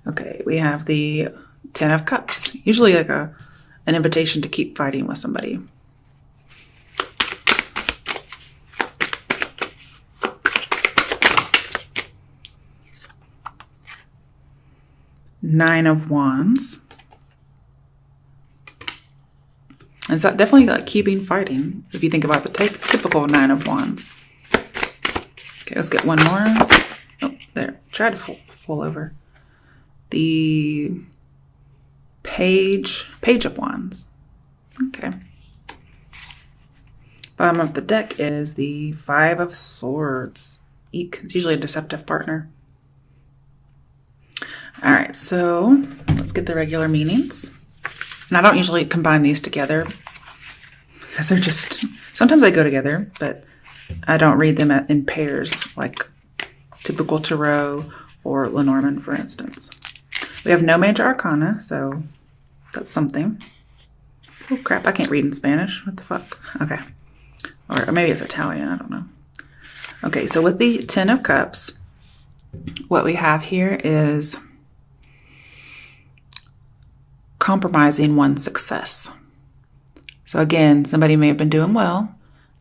Okay, we have the Ten of Cups. Usually like an invitation to keep fighting with somebody. Nine of Wands. And it's definitely like keeping fighting, if you think about the typical Nine of Wands. Okay, let's get one more. Oh, there. Try to fall over. The Page of Wands. Okay. Bottom of the deck is the Five of Swords. Eek. It's usually a deceptive partner. All right, so let's get the regular meanings. And I don't usually combine these together because they're just, sometimes they go together, but I don't read them in pairs like typical Tarot or Lenormand, for instance. We have no major arcana, so that's something. Oh crap, I can't read in Spanish. What the fuck? Okay. Or maybe it's Italian, I don't know. Okay, so with the Ten of Cups, what we have here is compromising one's success. So again, somebody may have been doing well,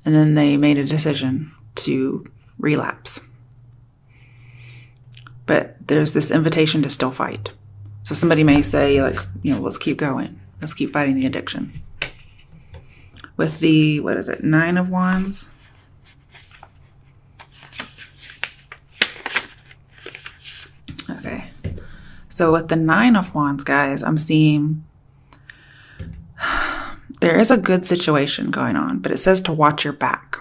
and then they made a decision to relapse. But there's this invitation to still fight. So somebody may say, like, let's keep going. Let's keep fighting the addiction. With the, what is it, Nine of Wands. Okay. So with the Nine of Wands, guys, I'm seeing there is a good situation going on, but it says to watch your back.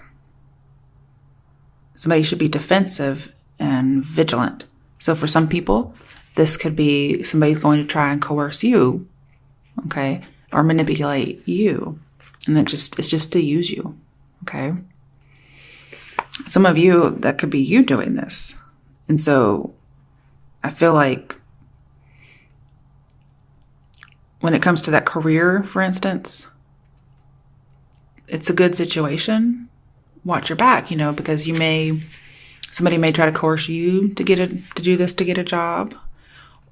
Somebody should be defensive and vigilant. So for some people, this could be somebody's going to try and coerce you, okay, or manipulate you. And it's just to use you, okay? Some of you, that could be you doing this. And so I feel like when it comes to that career, for instance, it's a good situation. Watch your back, because somebody may try to coerce you to do this to get a job.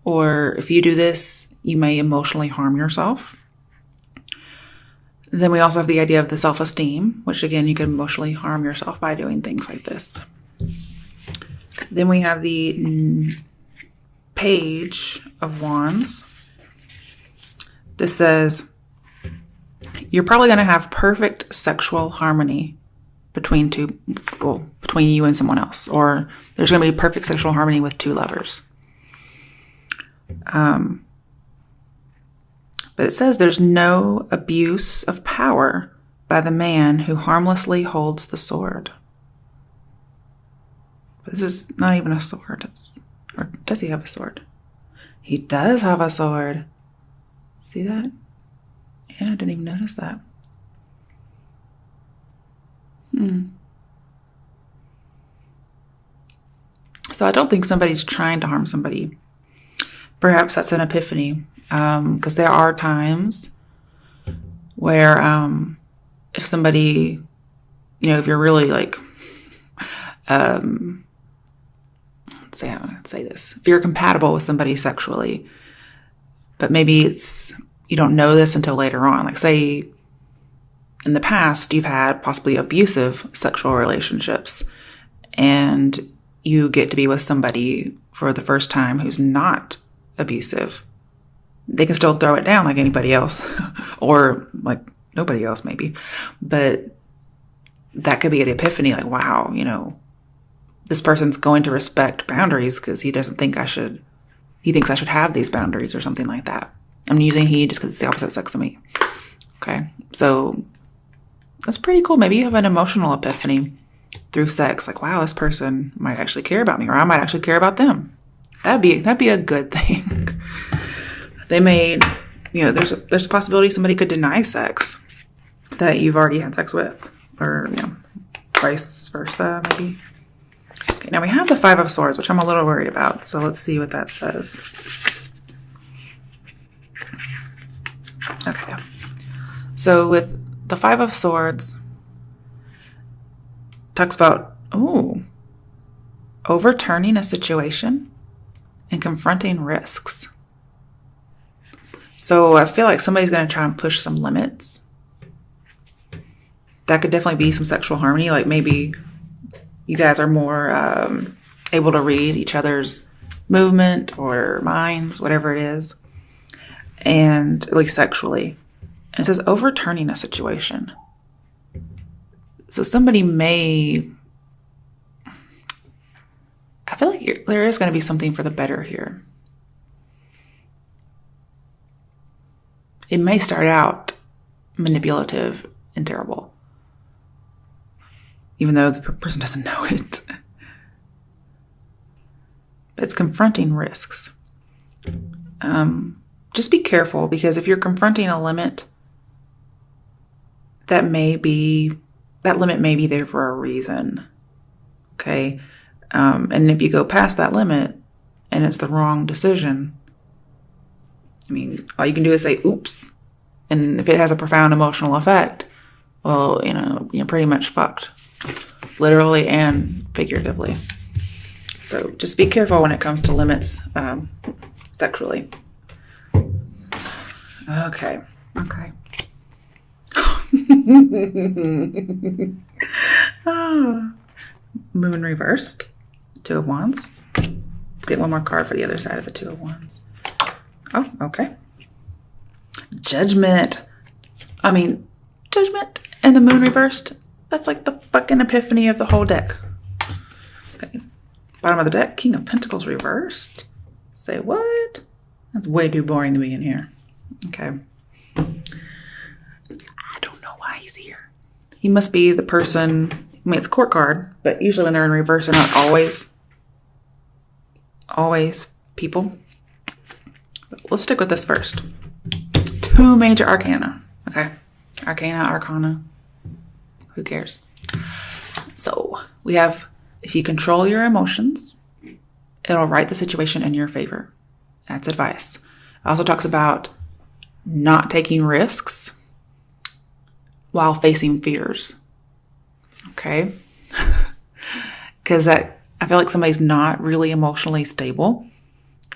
Or if you do this, you may emotionally harm yourself. Then we also have the idea of the self-esteem, which again, you can emotionally harm yourself by doing things like this. Then we have the Page of Wands. This says, you're probably going to have perfect sexual harmony between you and someone else. Or there's going to be perfect sexual harmony with two lovers. But it says there's no abuse of power by the man who harmlessly holds the sword. This is not even a sword. Or does he have a sword? He does have a sword. See that? Yeah, I didn't even notice that. So I don't think somebody's trying to harm somebody. Perhaps that's an epiphany. Because there are times where if somebody, if you're really like, let's say, how do I say this? If you're compatible with somebody sexually, but maybe you don't know this until later on. Like say in the past, you've had possibly abusive sexual relationships and you get to be with somebody for the first time who's not abusive. They can still throw it down like anybody else or like nobody else maybe. But that could be an epiphany like, wow, this person's going to respect boundaries because he thinks I should have these boundaries or something like that. I'm using he just because it's the opposite sex of me. Okay. So that's pretty cool. Maybe you have an emotional epiphany through sex. Like, wow, this person might actually care about me or I might actually care about them. That'd be a good thing. They may, there's a possibility somebody could deny sex that you've already had sex with, or vice versa, maybe. Okay, now we have the Five of Swords, which I'm a little worried about. So let's see what that says. Okay, so with the Five of Swords, talks about overturning a situation. and confronting risks. So I feel like somebody's going to try and push some limits. That could definitely be some sexual harmony. Like maybe you guys are more able to read each other's movement or minds, whatever it is. And at least sexually. And it says overturning a situation. So somebody may... I feel like there is going to be something for the better here. It may start out manipulative and terrible, even though the person doesn't know it. But it's confronting risks. Just be careful, because if you're confronting a limit, that limit may be there for a reason. Okay? And if you go past that limit and it's the wrong decision, I mean, all you can do is say, oops. And if it has a profound emotional effect, well, you're pretty much fucked. Literally and figuratively. So just be careful when it comes to limits sexually. Okay. Moon reversed. Two of Wands. Let's get one more card for the other side of the Two of Wands. Oh, okay. Judgment. Judgment and the moon reversed. That's like the fucking epiphany of the whole deck. Okay. Bottom of the deck, King of Pentacles reversed. Say what? That's way too boring to be in here. Okay. I don't know why he's here. He must be the person... it's a court card, but usually when they're in reverse, they're not always people. But let's stick with this first. Two major arcana. Okay. Arcana. Who cares? So we have, if you control your emotions, it'll write the situation in your favor. That's advice. It also talks about not taking risks while facing fears. Okay? Because I feel like somebody's not really emotionally stable.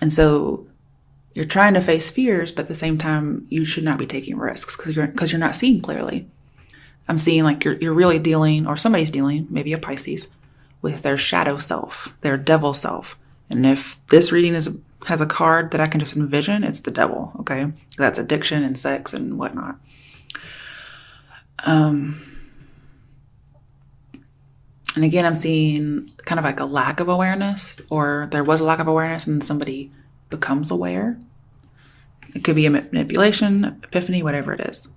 And so you're trying to face fears, but at the same time, you should not be taking risks because you're not seeing clearly. I'm seeing like you're really dealing, or somebody's dealing, maybe a Pisces, with their shadow self, their devil self. And if this reading has a card that I can just envision, it's the devil, okay? That's addiction and sex and whatnot. And again, I'm seeing kind of like a lack of awareness, or there was a lack of awareness and somebody becomes aware. It could be a manipulation, epiphany, whatever it is.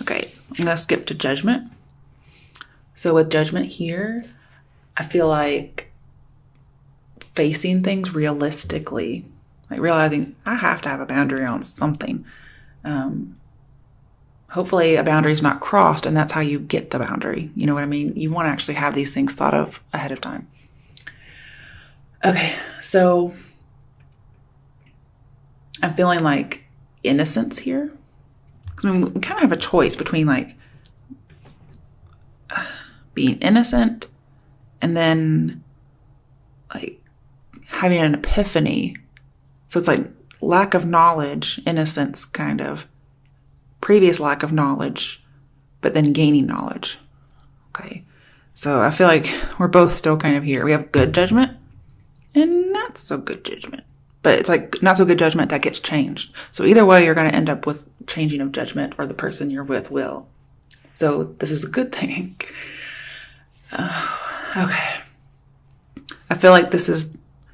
Okay, I'm going to skip to Judgment. So with Judgment here, I feel like facing things realistically, like realizing I have to have a boundary on something. Hopefully a boundary is not crossed, and that's how you get the boundary. You know what I mean? You want to actually have these things thought of ahead of time. Okay, so I'm feeling like innocence here. Because we kind of have a choice between like being innocent and then like having an epiphany. So it's like lack of knowledge, innocence kind of. Previous lack of knowledge, but then gaining knowledge. Okay. So I feel like we're both still kind of here. We have good judgment and not so good judgment. But it's like not so good judgment that gets changed. So either way, you're going to end up with changing of judgment, or the person you're with will. So this is a good thing. Okay. I feel like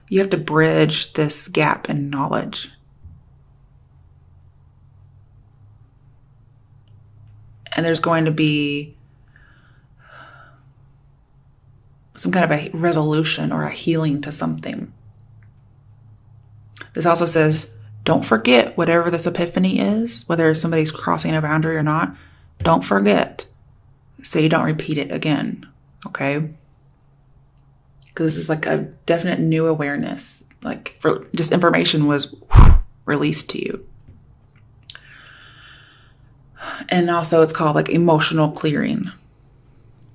you have to bridge this gap in knowledge. And there's going to be some kind of a resolution or a healing to something. This also says, don't forget whatever this epiphany is, whether somebody's crossing a boundary or not, don't forget. So you don't repeat it again, okay? Because this is like a definite new awareness. Like just information was released to you. And also it's called like emotional clearing.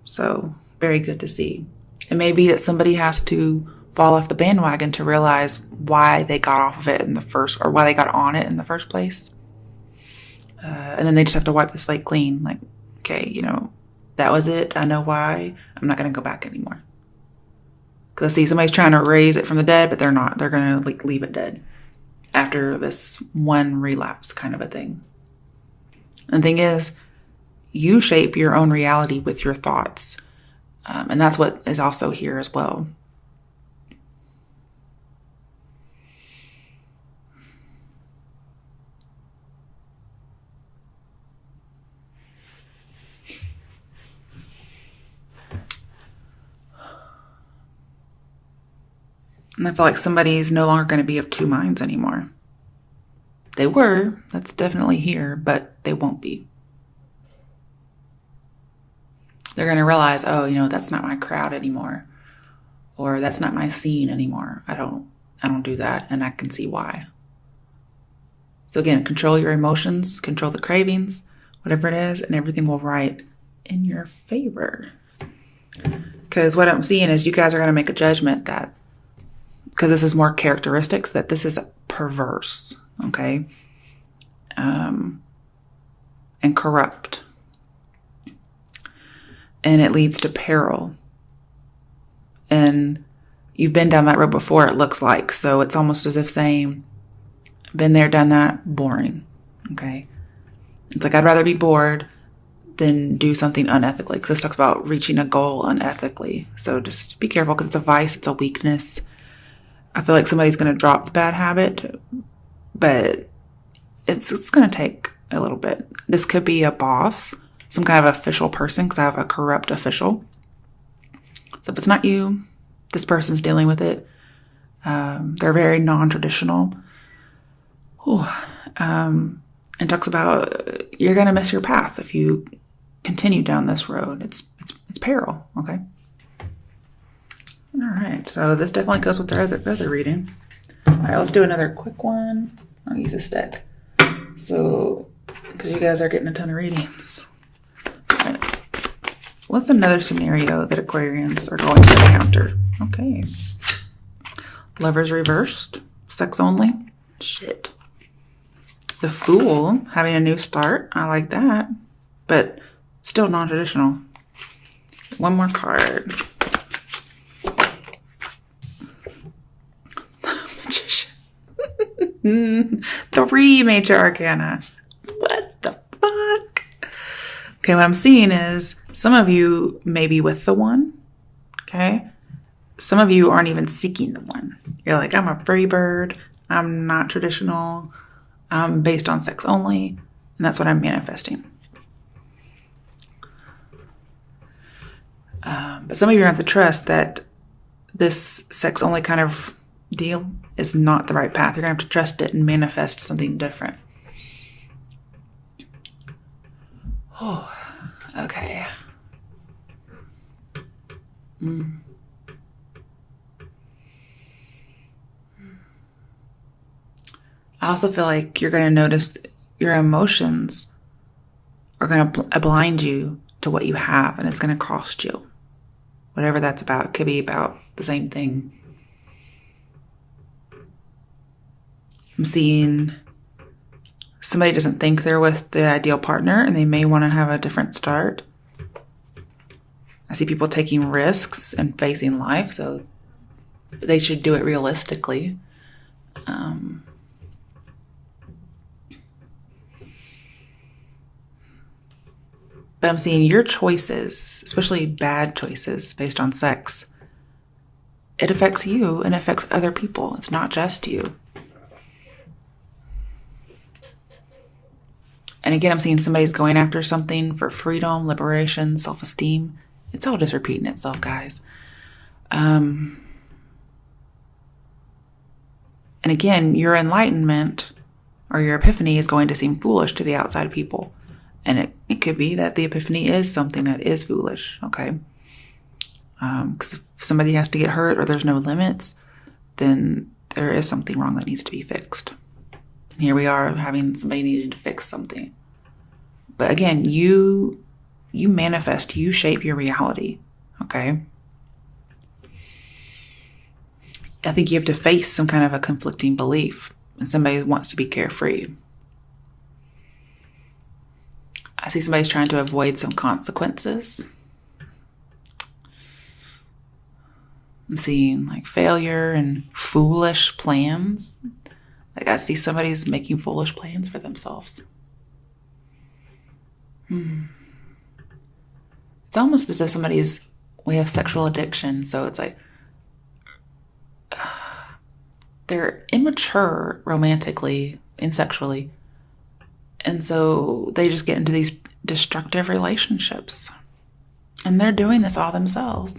So very good to see. It may be that somebody has to fall off the bandwagon to realize why they got off of it in the first, or why they got on it in the first place. And then they just have to wipe the slate clean. Like, okay, that was it. I know why. I'm not going to go back anymore. Because I see somebody's trying to raise it from the dead, but they're not. They're going to leave it dead after this one relapse kind of a thing. And the thing is, you shape your own reality with your thoughts. And that's what is also here as well. And I feel like somebody's no longer going to be of two minds anymore. They were, that's definitely here, but they won't be. They're going to realize, oh, that's not my crowd anymore. Or that's not my scene anymore. I don't do that, and I can see why. So again, control your emotions, control the cravings, whatever it is, and everything will write in your favor. Because what I'm seeing is you guys are going to make a judgment that, because this is more characteristics, that this is perverse, okay? And corrupt. And it leads to peril. And you've been down that road before, it looks like. So it's almost as if saying, been there, done that, boring, okay? It's like, I'd rather be bored than do something unethically. Because this talks about reaching a goal unethically. So just be careful, because it's a vice, it's a weakness. I feel like somebody's going to drop the bad habit, but it's going to take a little bit. This could be a boss, some kind of official person, because I have a corrupt official. So if it's not you, this person's dealing with it. They're very non-traditional. And talks about you're going to miss your path if you continue down this road. It's peril, okay? All right, so this definitely goes with the other reading. All right, let's do another quick one. I'll use a stick. So, because you guys are getting a ton of readings. All right. What's another scenario that Aquarians are going to encounter? Okay. Lovers reversed. Sex only. Shit. The Fool, having a new start. I like that. But still non-traditional. One more card. Magician. 3 major arcana. What the fuck? Okay, what I'm seeing is some of you may be with the one. Okay? Some of you aren't even seeking the one. You're like, I'm a free bird. I'm not traditional. I'm based on sex only. And that's what I'm manifesting. But some of you have to trust that this sex only kind of deal is not the right path. You're going to have to trust it and manifest something different. Oh, okay. I also feel like you're going to notice your emotions are going to blind you to what you have, and it's going to cost you. Whatever that's about. It could be about the same thing. I'm seeing somebody doesn't think they're with the ideal partner, and they may want to have a different start. I see people taking risks and facing life, so they should do it realistically. But I'm seeing your choices, especially bad choices based on sex, it affects you and affects other people. It's not just you. And again, I'm seeing somebody's going after something for freedom, liberation, self-esteem. It's all just repeating itself, guys. And again, your enlightenment or your epiphany is going to seem foolish to the outside people. And it could be that the epiphany is something that is foolish, okay? Because if somebody has to get hurt or there's no limits, then there is something wrong that needs to be fixed. And here we are having somebody needed to fix something. But again, you manifest, you shape your reality, okay? I think you have to face some kind of a conflicting belief, and somebody wants to be carefree. I see somebody's trying to avoid some consequences. I'm seeing like failure and foolish plans. Like I see somebody's making foolish plans for themselves. It's almost as if we have sexual addiction. So it's like, they're immature romantically and sexually. And so they just get into these destructive relationships. And they're doing this all themselves.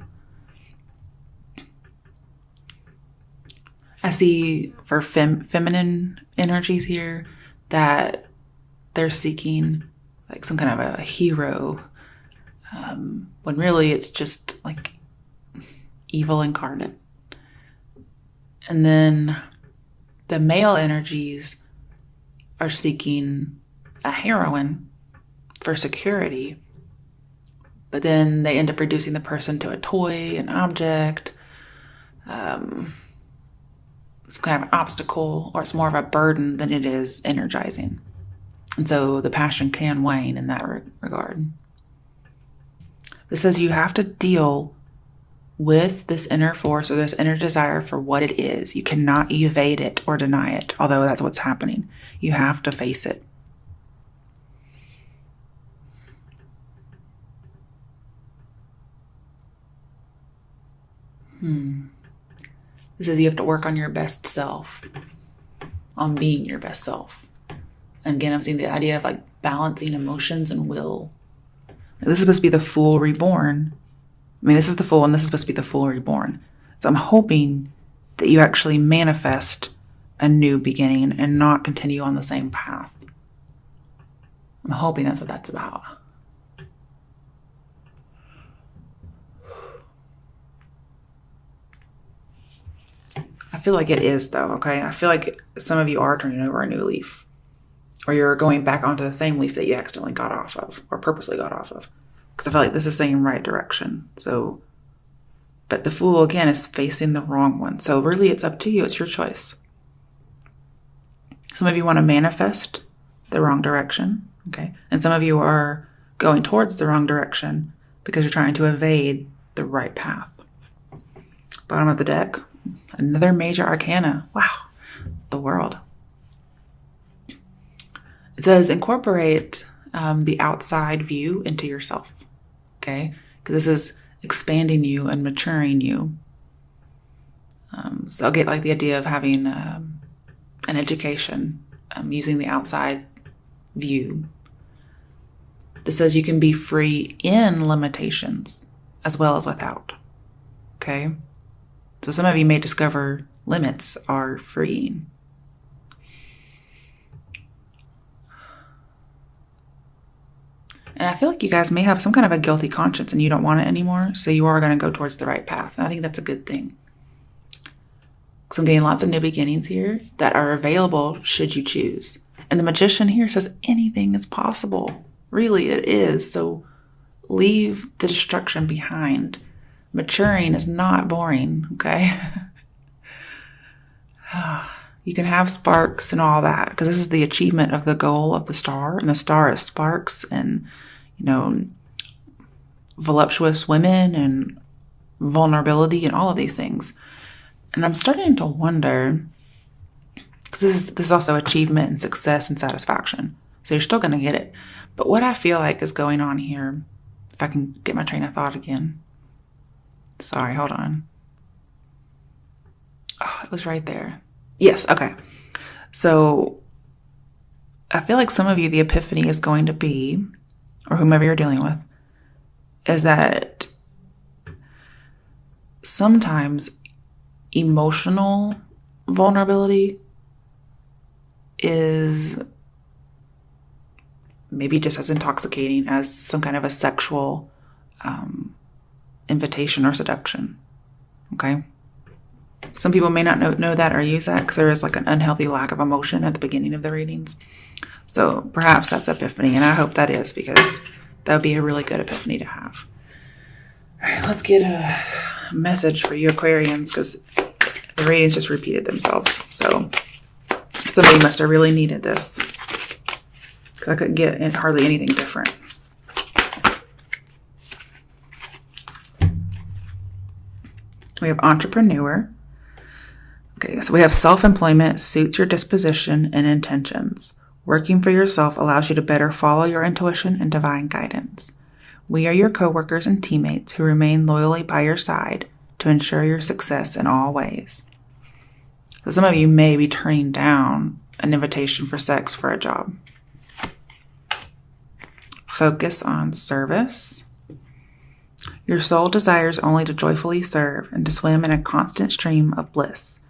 I see for feminine energies here that they're seeking like some kind of a hero, when really it's just like evil incarnate. And then the male energies are seeking a heroine for security, but then they end up reducing the person to a toy, an object, some kind of an obstacle, or it's more of a burden than it is energizing. And so the passion can wane in that regard. It says you have to deal with this inner force or this inner desire for what it is. You cannot evade it or deny it, although that's what's happening. You have to face it. It says you have to work on your best self, on being your best self. And again, I'm seeing the idea of like balancing emotions and will. This is supposed to be the Fool reborn. I mean, this is the Fool, and this is supposed to be the Fool reborn. So I'm hoping that you actually manifest a new beginning and not continue on the same path. I'm hoping that's what that's about. I feel like it is, though, okay? I feel like some of you are turning over a new leaf. Or you're going back onto the same leaf that you accidentally got off of, or purposely got off of. Because I feel like this is saying right direction. So, but the Fool, again, is facing the wrong one. So really, it's up to you. It's your choice. Some of you want to manifest the wrong direction, okay? And some of you are going towards the wrong direction because you're trying to evade the right path. Bottom of the deck, another major arcana. Wow, the World. It says incorporate the outside view into yourself, okay? Because this is expanding you and maturing you. So I'll get like the idea of having an education, using the outside view. This says you can be free in limitations as well as without, okay? So some of you may discover limits are freeing. And I feel like you guys may have some kind of a guilty conscience and you don't want it anymore. So you are going to go towards the right path. And I think that's a good thing. Because I'm getting lots of new beginnings here that are available should you choose. And the Magician here says anything is possible. Really, it is. So leave the destruction behind. Maturing is not boring, okay? You can have sparks and all that, because this is the achievement of the goal of the star. And the star is sparks and, voluptuous women and vulnerability and all of these things. And I'm starting to wonder, because this is also achievement and success and satisfaction. So you're still going to get it. But what I feel like is going on here, if I can get my train of thought again. Sorry, hold on. Oh, it was right there. Yes, okay. So I feel like some of you, the epiphany is going to be, or whomever you're dealing with, is that sometimes emotional vulnerability is maybe just as intoxicating as some kind of a sexual invitation or seduction. Okay? Some people may not know that or use that because there is like an unhealthy lack of emotion at the beginning of the readings. So perhaps that's epiphany, and I hope that is, because that would be a really good epiphany to have. All right, let's get a message for you Aquarians, because The readings just repeated themselves. So somebody must have really needed this, because I couldn't get hardly anything different. We have entrepreneur. Okay, so we have self-employment suits your disposition and intentions. Working for yourself allows you to better follow your intuition and divine guidance. We are your coworkers and teammates who remain loyally by your side to ensure your success in all ways. So some of you may be turning down an invitation for sex for a job. Focus on service. Your soul desires only to joyfully serve and to swim in a constant stream of bliss.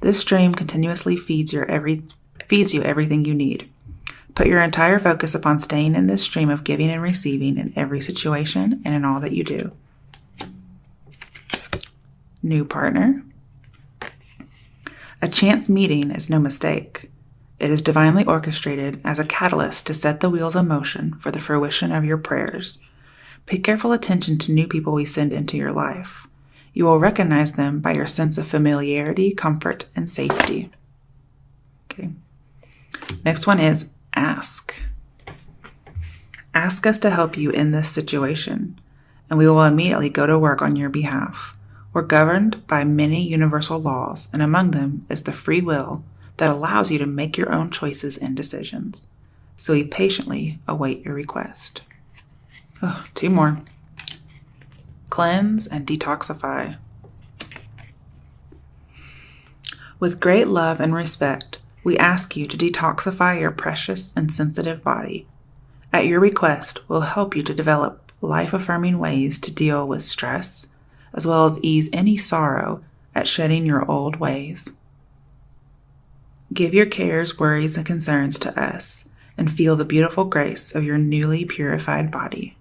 This stream continuously feeds you everything you need. Put your entire focus upon staying in this stream of giving and receiving in every situation and in all that you do. New partner. A chance meeting is no mistake. It is divinely orchestrated as a catalyst to set the wheels in motion for the fruition of your prayers. Pay careful attention to new people we send into your life. You will recognize them by your sense of familiarity, comfort, and safety. Okay. Next one is ask. Ask us to help you in this situation, and we will immediately go to work on your behalf. We're governed by many universal laws, and among them is the free will that allows you to make your own choices and decisions. So we patiently await your request. Oh, 2 more. Cleanse and detoxify. With great love and respect, we ask you to detoxify your precious and sensitive body. At your request, we'll help you to develop life-affirming ways to deal with stress, as well as ease any sorrow at shedding your old ways. Give your cares, worries, and concerns to us, and feel the beautiful grace of your newly purified body.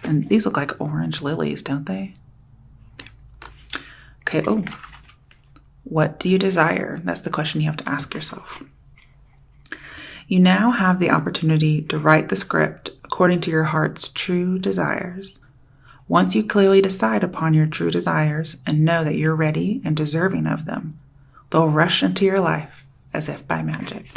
And these look like orange lilies, don't they? Okay, oh. What do you desire? That's the question you have to ask yourself. You now have the opportunity to write the script according to your heart's true desires. Once you clearly decide upon your true desires and know that you're ready and deserving of them, they'll rush into your life as if by magic.